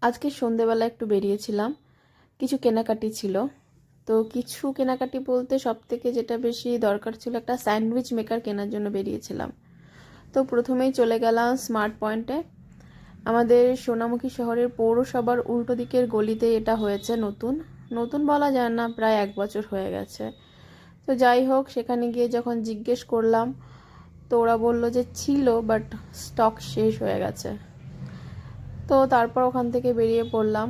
আজকে সন্ধেবেলা একটু বেরিয়েছিলাম, কিছু কেনাকাটি ছিল। তো কিছু কেনাকাটি বলতে সবথেকে যেটা বেশি দরকার ছিল, একটা স্যান্ডউইচ মেকার কেনার জন্য বেরিয়েছিলাম। তো প্রথমেই চলে গেলাম স্মার্ট পয়েন্টে। আমাদের সোনামুখী শহরের পৌরসভার উল্টো দিকের গলিতে এটা হয়েছে। নতুন নতুন বলা যায় না, প্রায় 1 বছর হয়ে গেছে। তো যাই হোক, সেখানে গিয়ে যখন জিজ্ঞেস করলাম, তো ওরা বললো যে ছিল, বাট স্টক শেষ হয়ে গেছে। তো তারপর ওখান থেকে বেরিয়ে পড়লাম,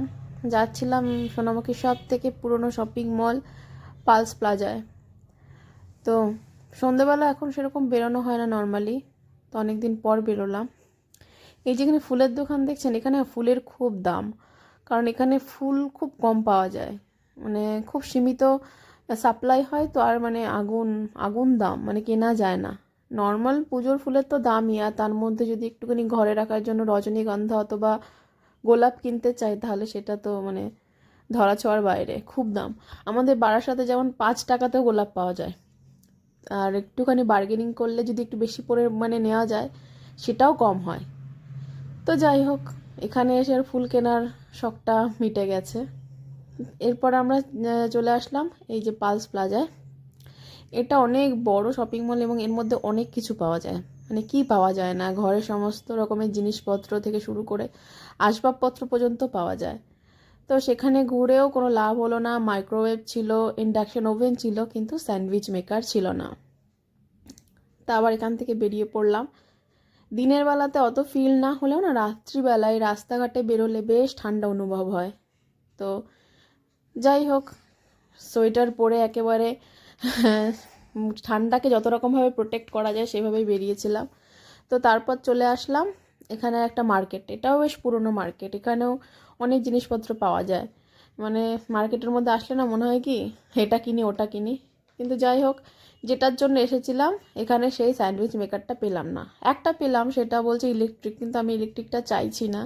যাচ্ছিলাম সোনামুখীর সব থেকে পুরনো শপিং মল পালস প্লাজায়। তো সন্ধেবেলা এখন সেরকম বেরোনো হয় না নর্মালি, তো অনেকদিন পর বেরোলাম। এই যেখানে ফুলের দোকান দেখছেন, এখানে ফুলের খুব দাম, কারণ এখানে ফুল খুব কম পাওয়া যায়, মানে খুব সীমিত সাপ্লাই হয়। তো আর মানে আগুন আগুন দাম, মানে কেনা যায় না। নর্মাল পুজোর ফুলের তো দামই, আর তার মধ্যে যদি একটুখানি ঘরে রাখার জন্য রজনীগন্ধা অথবা গোলাপ কিনতে চাই, তাহলে সেটা তো মানে ধরা ছোঁয়ার বাইরে, খুব দাম। আমাদের বারাসাতে যেমন 5 টাকাতেও গোলাপ পাওয়া যায়, আর একটুখানি বার্গেনিং করলে যদি একটু বেশি পরিমাণে নেওয়া যায়, সেটাও কম হয়। তো যাই হোক, এখানে এসে আর ফুল কেনার শখটা মিটে গেছে। এরপর আমরা চলে আসলাম এই যে পালস প্লাজায়। এটা অনেক বড় শপিং মল এবং এর মধ্যে অনেক কিছু পাওয়া যায়, মানে কি পাওয়া যায় না, ঘরের সমস্ত রকমের জিনিসপত্র থেকে শুরু করে আসবাবপত্র পর্যন্ত পাওয়া যায়। তো সেখানে ঘুরেও কোনো লাভ হলো না। মাইক্রোওয়েভ ছিল, ইন্ডাকশন ওভেন ছিল, কিন্তু স্যান্ডউইচ মেকার ছিল না। তা আবার এখান থেকে বেরিয়ে পড়লাম। দিনের বেলাতে অত ফিল না হলেও না, রাত্রিবেলায় রাস্তাঘাটে বেরোলে বেশ ঠান্ডা অনুভব হয়। তো যাই হোক, সোয়েটার পরে একেবারে ঠান্ডাকে যত রকমভাবে প্রোটেক্ট করা যায় সেভাবেই বেরিয়েছিলাম। তো তারপর চলে আসলাম এখানে একটা মার্কেট, এটাও বেশ পুরনো মার্কেট, এখানেও অনেক জিনিসপত্র পাওয়া যায়। মানে মার্কেটের মধ্যে আসলে না মনে হয় কি এটা কিনি ওটা কিনি, কিন্তু যাই হোক, যেটার জন্য এসেছিলাম এখানে সেই স্যান্ডউইচ মেকারটা পেলাম না। একটা পেলাম, সেটা বলছে ইলেকট্রিক, কিন্তু আমি ইলেকট্রিকটা চাইছি না।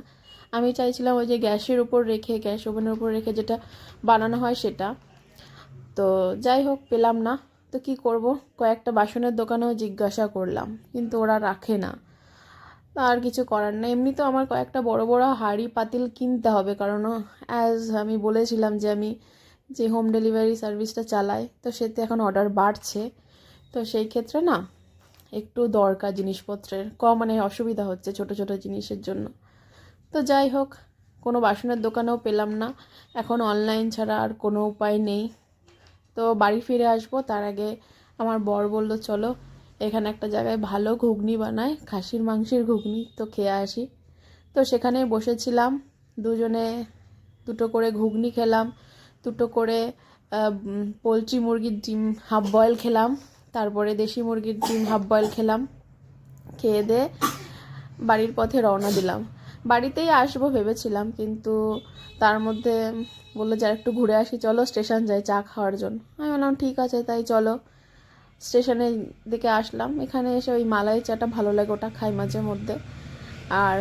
আমি চাইছিলাম ওই যে গ্যাসের উপর রেখে, গ্যাস ওভেনের উপর রেখে যেটা বানানো হয় সেটা। তো যাই হোক, পেলাম না। তো কি করব, কয়েকটা বাসনের দোকানেও জিজ্ঞাসা করলাম, কিন্তু ওরা রাখে না। আর কিছু করার নেই। এমনি তো আমার কয়েকটা বড় বড় হাঁড়ি পাতিল কিনতে হবে, কারণ অ্যাজ আমি বলেছিলাম যে আমি যে হোম ডেলিভারি সার্ভিসটা চালাই, তো সেতে এখন অর্ডার বাড়ছে। তো সেই ক্ষেত্রে না একটু দরকার জিনিসপত্রের, মানে অসুবিধা হচ্ছে ছোট ছোট জিনিসের জন্য। তো যাই হোক, কোনো বাসনের দোকানেও পেলাম না। এখন অনলাইন ছাড়া আর কোনো উপায় নেই। তো বাড়ি ফিরে আসবো, তার আগে আমার বর বলল চলো এখানে একটা জায়গায় ভালো ঘুগনি বানায়, খাসির মাংসের ঘুগনি, তো খেয়ে আসি। তো সেখানে বসেছিলাম, দুজনে দুটো করে ঘুগনি খেলাম, দুটো করে পোলট্রি মুরগির ডিম হাফ বয়েল খেলাম, তারপরে দেশি মুরগির ডিম হাফ বয়েল খেলাম। খেয়ে দিয়ে বাড়ির পথে রওনা দিলাম। বাড়িতেই আসবো ভেবেছিলাম, কিন্তু তার মধ্যে বললো যে একটু ঘুরে আসি, চলো স্টেশন যাই চা খাওয়ার জন্য। আমি বললাম ঠিক আছে, তাই চলো। স্টেশনের দিকে আসলাম, এখানে এসে ওই মালাই চাটা ভালো লাগে, ওটা খাই মাঝে মধ্যে। আর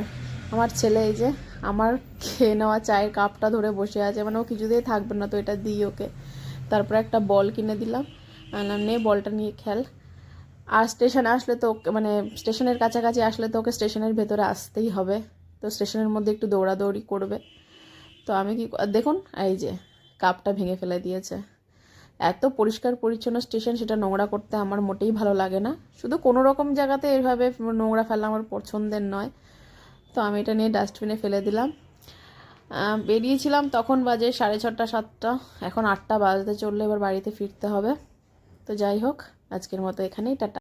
আমার ছেলে এই যে আমার খেয়ে নেওয়া চায়ের কাপটা ধরে বসে আছে, মানে ও কিছুতেই থাকবে না, তো এটা দিই ওকে। তারপরে একটা বল কিনে দিলাম, বললাম নে বলটা নিয়ে খেল। আর স্টেশনে আসলে তো মানে স্টেশনের কাছাকাছি আসলে তো ওকে স্টেশনের ভেতরে আসতেই হবে, তো স্টেশনের মধ্যে একটু দৌড়াদৌড়ি করবে। তো আমি কি দেখুন, এই যে কাপটা ভেঙে ফেলে দিয়েছে। এত পরিষ্কার পরিচ্ছন্ন স্টেশন, সেটা নোংরা করতে আমার মোটেই ভালো লাগে না। শুধু কোনো রকম জায়গাতে এভাবে নোংরা ফেলা আমার পছন্দের নয়। তো আমি এটা নিয়ে ডাস্টবিনে ফেলে দিলাম। বেরিয়েছিলাম তখন বাজে 6:30 7টা, এখন 8টা বাজতে চললে, এবার বাড়িতে ফিরতে হবে। তো যাই হোক, আজকের মতো এখানেই টাটা।